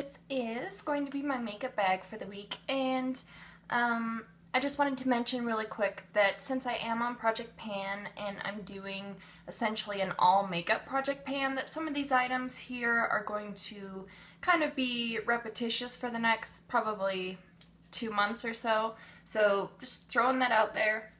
This is going to be my makeup bag for the week, and I just wanted to mention really quick that since I am on Project Pan and I'm doing essentially an all makeup Project Pan, that some of these items here are going to kind of be repetitious for the next probably 2 months or so. So just throwing that out there.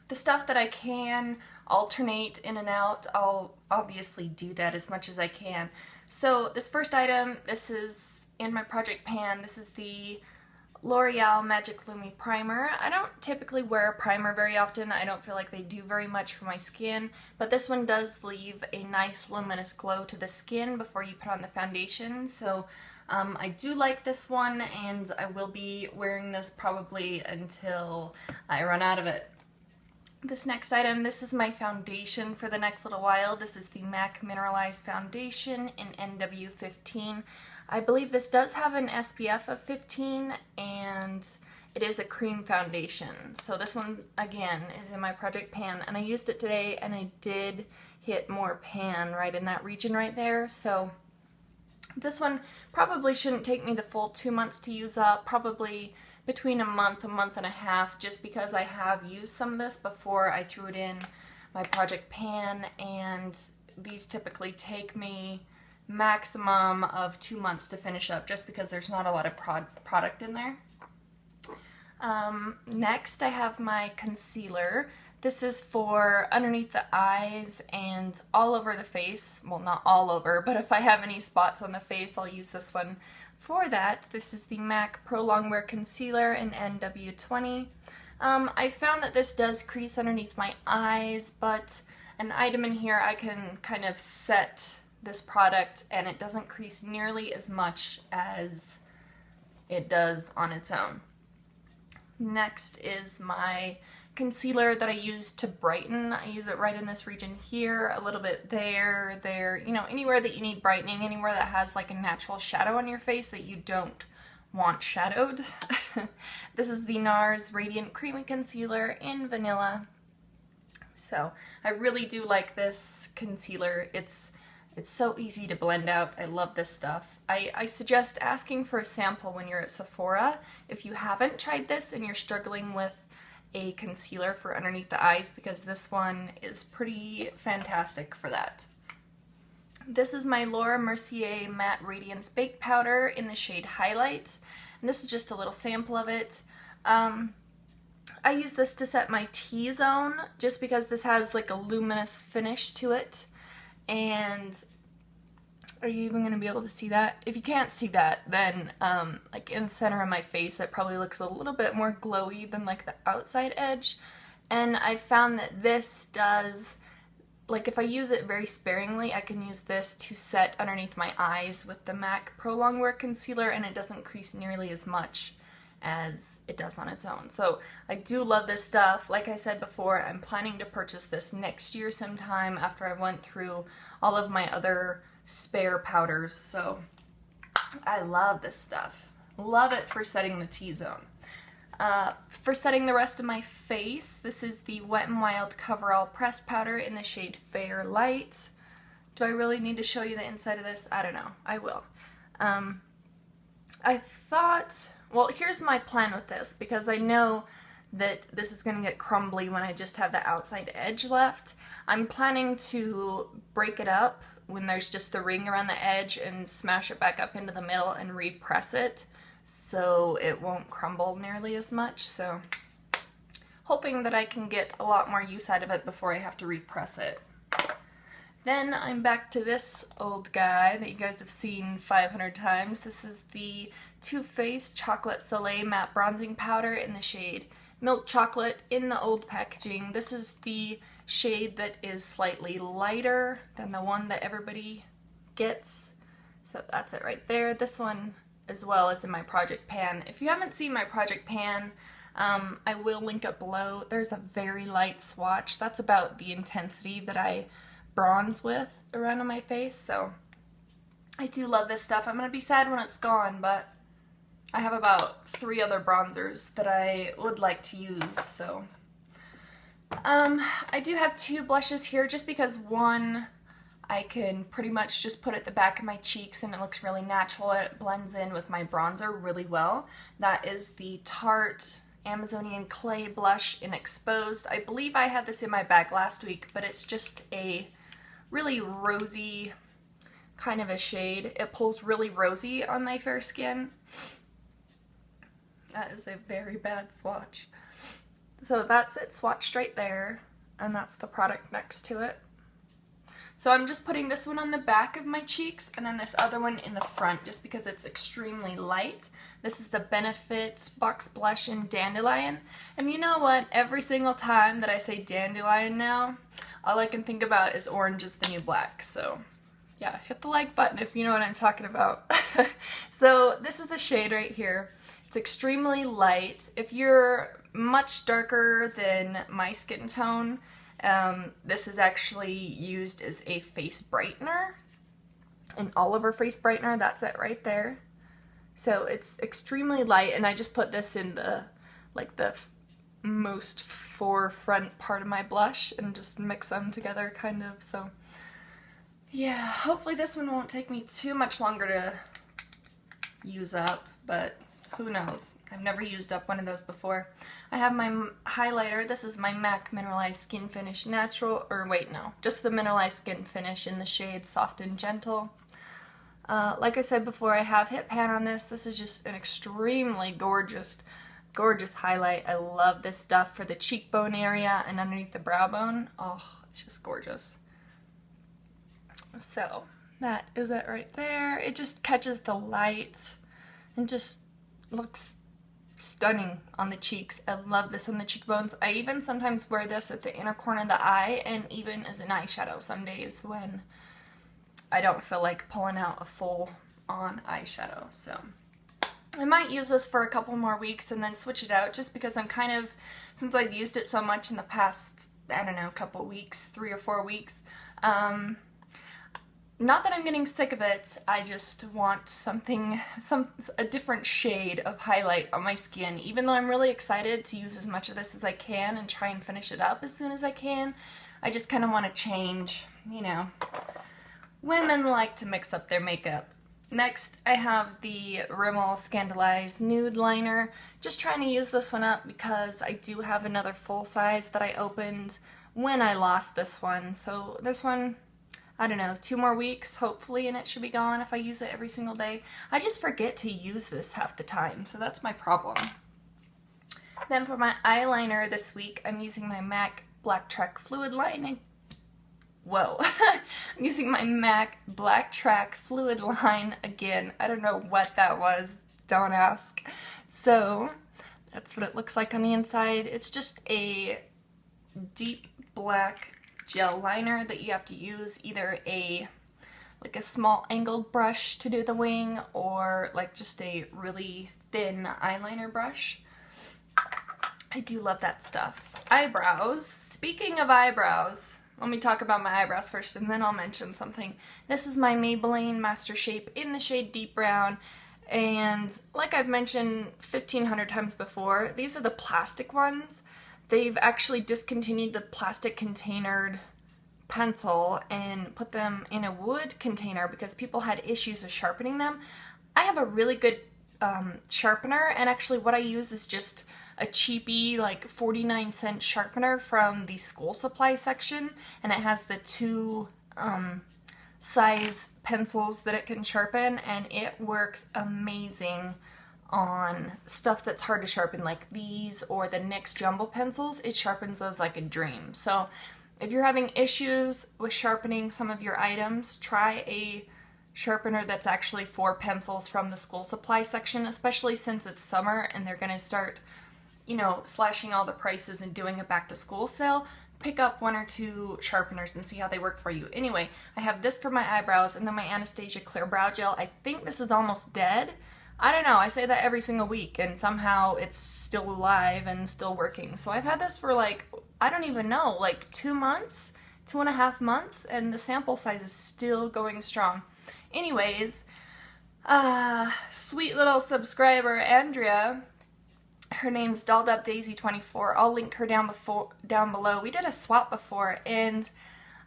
The stuff that I can alternate in and out, I'll obviously do that as much as I can. So this first item, this is in my Project Pan. This is the L'Oreal Magic Lumi Primer. I don't typically wear a primer very often. I don't feel like they do very much for my skin, but this one does leave a nice luminous glow to the skin before you put on the foundation. So I do like this one, and I will be wearing this probably until I run out of it. This next item, this is my foundation for the next little while. This is the MAC Mineralized Foundation in NW15. I believe this does have an SPF of 15, and it is a cream foundation. So this one, again, is in my Project Pan, and I used it today, and I did hit more pan right in that region right there. So this one probably shouldn't take me the full 2 months to use up, probably between a month and a half, just because I have used some of this before I threw it in my Project Pan, and these typically take me maximum of 2 months to finish up, just because there's not a lot of product in there. Next I have my concealer. This is for underneath the eyes and all over the face. Well, not all over, but if I have any spots on the face, I'll use this one for that. This is the MAC Pro Longwear Concealer in NW20. I found that this does crease underneath my eyes, but an item in here I can kind of set this product and it doesn't crease nearly as much as it does on its own. Next is my concealer that I use to brighten. I use it right in this region here, a little bit there, you know, anywhere that you need brightening, anywhere that has like a natural shadow on your face that you don't want shadowed. This is the NARS Radiant Creamy Concealer in Vanilla. So I really do like this concealer. It's so easy to blend out. I love this stuff. I suggest asking for a sample when you're at Sephora if you haven't tried this and you're struggling with a concealer for underneath the eyes, because this one is pretty fantastic for that. This is my Laura Mercier Matte Radiance Baked Powder in the shade Highlight, and this is just a little sample of it. I use this to set my T-zone just because this has like a luminous finish to it. And are you even going to be able to see that? If you can't see that, then like in the center of my face it probably looks a little bit more glowy than like the outside edge. And I found that this does, like if I use it very sparingly, I can use this to set underneath my eyes with the MAC Pro Longwear Concealer, and it doesn't crease nearly as much as it does on its own. So I do love this stuff. Like I said before, I'm planning to purchase this next year sometime after I went through all of my other spare powders. So I love this stuff. Love it for setting the T-zone. For setting the rest of my face, this is the Wet n Wild Coverall Pressed Powder in the shade Fair Light. Do I really need to show you the inside of this? I don't know. I will. I thought, well, here's my plan with this, because I know that this is going to get crumbly when I just have the outside edge left. I'm planning to break it up when there's just the ring around the edge and smash it back up into the middle and repress it so it won't crumble nearly as much. So hoping that I can get a lot more use out of it before I have to repress it. Then I'm back to this old guy that you guys have seen 500 times. This is the Too Faced Chocolate Soleil Matte Bronzing Powder in the shade Milk Chocolate in the old packaging. This is the shade that is slightly lighter than the one that everybody gets. So that's it right there. This one as well is in my Project Pan. If you haven't seen my Project Pan, I will link up below. There's a very light swatch. That's about the intensity that I bronze with around on my face. So I do love this stuff. I'm gonna be sad when it's gone, but I have about 3 other bronzers that I would like to use. So I do have 2 blushes here just because one I can pretty much just put it at the back of my cheeks and it looks really natural and it blends in with my bronzer really well. That is the Tarte Amazonian Clay Blush in Exposed. I believe I had this in my bag last week, but it's just a really rosy kind of a shade. It pulls really rosy on my fair skin. That is a very bad swatch. So that's it swatched right there, and that's the product next to it. So I'm just putting this one on the back of my cheeks and then this other one in the front just because it's extremely light. This is the Benefit Box Blush in Dandelion. And you know what? Every single time that I say Dandelion now, all I can think about is orange is the new black. So yeah, hit the like button if you know what I'm talking about. So this is the shade right here. It's extremely light. If you're much darker than my skin tone, this is actually used as a face brightener, an all-over face brightener. That's it right there. So it's extremely light, and I just put this in the most forefront part of my blush and just mix them together kind of. So yeah, hopefully this one won't take me too much longer to use up, but who knows? I've never used up one of those before. I have my highlighter. This is my MAC Mineralized Skin Finish Natural, or wait, no, just the Mineralized Skin Finish in the shade Soft and Gentle. Like I said before, I have hit pan on this. This is just an extremely gorgeous, gorgeous highlight. I love this stuff for the cheekbone area and underneath the brow bone. Oh, it's just gorgeous. So that is it right there. It just catches the light and just looks stunning on the cheeks. I love this on the cheekbones. I even sometimes wear this at the inner corner of the eye and even as an eyeshadow some days when I don't feel like pulling out a full on eyeshadow. So I might use this for a couple more weeks and then switch it out just because I'm kind of, since I've used it so much in the past, I don't know, couple weeks, 3 or 4 weeks, not that I'm getting sick of it, I just want a different shade of highlight on my skin. Even though I'm really excited to use as much of this as I can and try and finish it up as soon as I can, I just kind of want to change, you know. Women like to mix up their makeup. Next, I have the Rimmel Scandalized Nude Liner. Just trying to use this one up because I do have another full size that I opened when I lost this one. So this one, I don't know, 2 more weeks, hopefully, and it should be gone if I use it every single day. I just forget to use this half the time, so that's my problem. Then for my eyeliner this week, I'm using my MAC Black Track Fluid Line. Whoa. I'm using my MAC Black Track Fluid Line again. I don't know what that was. Don't ask. So that's what it looks like on the inside. It's just a deep black gel liner that you have to use either a small angled brush to do the wing or like just a really thin eyeliner brush. I do love that stuff. Eyebrows. Speaking of eyebrows, let me talk about my eyebrows first and then I'll mention something. This is my Maybelline Master Shape in the shade Deep Brown, and like I've mentioned 1,500 times before, these are the plastic ones. They've actually discontinued the plastic containered pencil and put them in a wood container because people had issues with sharpening them. I have a really good sharpener, and actually what I use is just a cheapy like 49-cent sharpener from the school supply section, and it has the 2 size pencils that it can sharpen, and it works amazing on stuff that's hard to sharpen like these or the NYX jumbo pencils. It sharpens those like a dream. So if you're having issues with sharpening some of your items, try a sharpener that's actually for pencils from the school supply section, especially since it's summer and they're gonna start, you know, slashing all the prices and doing a back to school sale. Pick up 1 or 2 sharpeners and see how they work for you. Anyway, I have this for my eyebrows and then my Anastasia Clear Brow Gel. I think this is almost dead. I don't know, I say that every single week and somehow it's still alive and still working. So I've had this for like, I don't even know, like 2 months, 2.5 months, and the sample size is still going strong. Anyways, sweet little subscriber Andrea, her name's DolledUpDaisy24. I'll link her down below. We did a swap before, and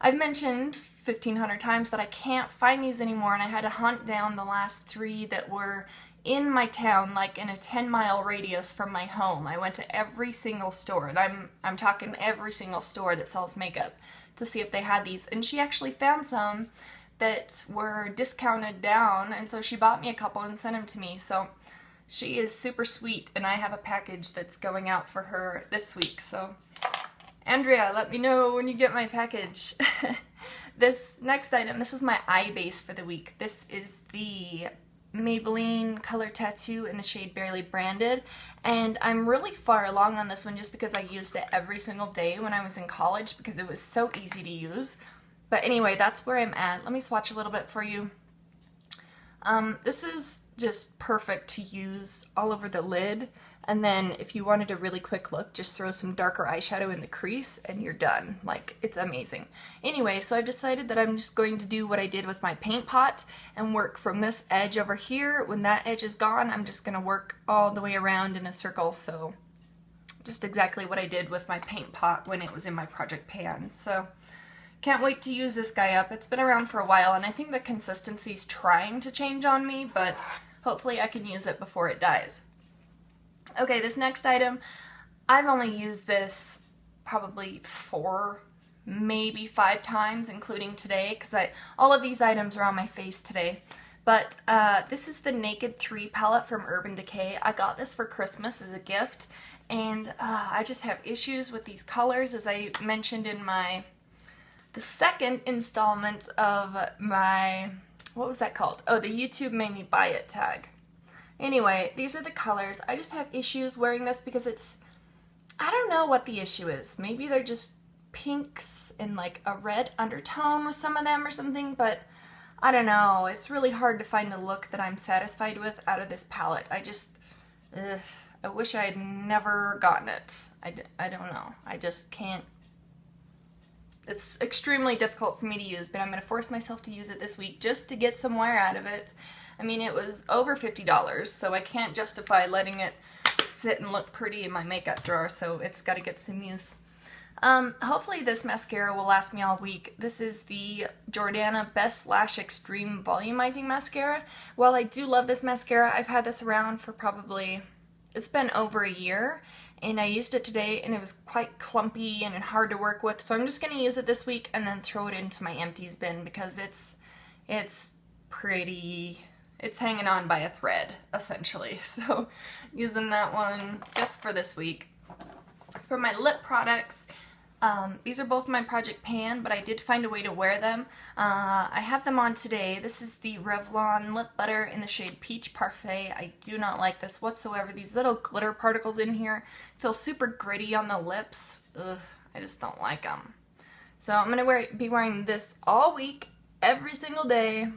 I've mentioned 1,500 times that I can't find these anymore, and I had to hunt down the last 3 that were in my town, like in a 10-mile radius from my home. I went to every single store, and I'm talking every single store that sells makeup, to see if they had these. And she actually found some that were discounted down, and so she bought me a couple and sent them to me. So she is super sweet, and I have a package that's going out for her this week. So Andrea, let me know when you get my package. This next item, this is my eye base for the week. This is the Maybelline Color Tattoo in the shade Barely Branded, and I'm really far along on this one just because I used it every single day when I was in college because it was so easy to use. But anyway, that's where I'm at. Let me swatch a little bit for you. This is just perfect to use all over the lid, and then if you wanted a really quick look, just throw some darker eyeshadow in the crease and you're done. Like, it's amazing. Anyway, so I've decided that I'm just going to do what I did with my paint pot and work from this edge over here. When that edge is gone, I'm just gonna work all the way around in a circle, so just exactly what I did with my paint pot when it was in my project pan. So can't wait to use this guy up. It's been around for a while, and I think the consistency's trying to change on me, but hopefully I can use it before it dies. Okay, this next item, I've only used this probably 4, maybe 5 times, including today, because all of these items are on my face today. But this is the Naked 3 palette from Urban Decay. I got this for Christmas as a gift, and I just have issues with these colors, as I mentioned in the second installment of my, what was that called? Oh, the YouTube Made Me Buy It tag. Anyway, these are the colors. I just have issues wearing this because I don't know what the issue is. Maybe they're just pinks and like a red undertone with some of them or something, but I don't know. It's really hard to find a look that I'm satisfied with out of this palette. I wish I had never gotten it. I don't know. I just can't. It's extremely difficult for me to use, but I'm going to force myself to use it this week just to get some wear out of it. I mean, it was over $50, so I can't justify letting it sit and look pretty in my makeup drawer, so it's got to get some use. Hopefully this mascara will last me all week. This is the Jordana Best Lash Extreme Volumizing Mascara. While I do love this mascara, I've had this around for probably, it's been over a year, and I used it today and it was quite clumpy and hard to work with, so I'm just going to use it this week and then throw it into my empties bin because it's pretty, it's hanging on by a thread, essentially. So using that one just for this week. For my lip products, these are both my project pan, but I did find a way to wear them. I have them on today. This is the Revlon Lip Butter in the shade Peach Parfait. I do not like this whatsoever. These little glitter particles in here feel super gritty on the lips. Ugh, I just don't like them. So I'm going to be wearing this all week, every single day.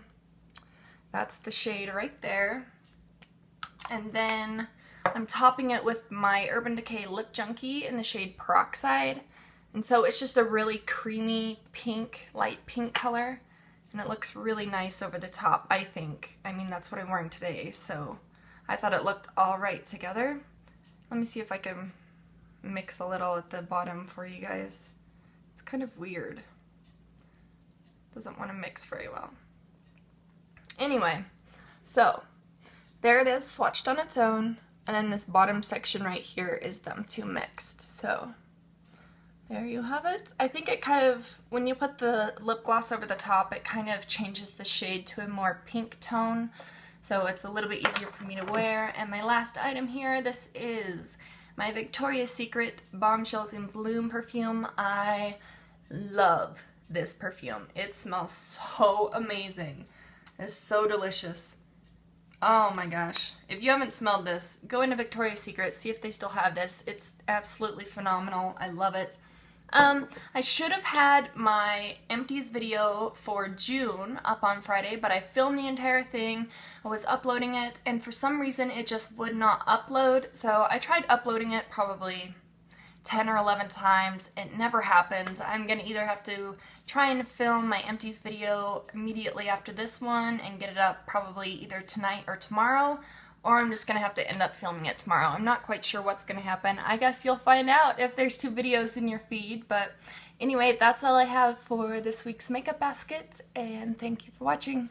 That's the shade right there. And then I'm topping it with my Urban Decay Lip Junkie in the shade Peroxide. And so it's just a really creamy pink, light pink color. And it looks really nice over the top, I think. I mean, that's what I'm wearing today, so I thought it looked all right together. Let me see if I can mix a little at the bottom for you guys. It's kind of weird. Doesn't want to mix very well. Anyway, so there it is, swatched on its own, and then this bottom section right here is them two mixed. So there you have it. I think it kind of, when you put the lip gloss over the top, it kind of changes the shade to a more pink tone, so it's a little bit easier for me to wear. And my last item here, this is my Victoria's Secret Bombshells in Bloom perfume. I love this perfume. It smells so amazing. It's so delicious. Oh my gosh. If you haven't smelled this, go into Victoria's Secret, see if they still have this. It's absolutely phenomenal. I love it. I should have had my empties video for June up on Friday, but I filmed the entire thing. I was uploading it, and for some reason it just would not upload. So I tried uploading it probably 10 or 11 times. It never happened. I'm gonna either have to try and film my empties video immediately after this one and get it up probably either tonight or tomorrow, or I'm just gonna have to end up filming it tomorrow. I'm not quite sure what's gonna happen. I guess you'll find out if there's 2 videos in your feed, but Anyway, that's all I have for this week's makeup basket, and thank you for watching.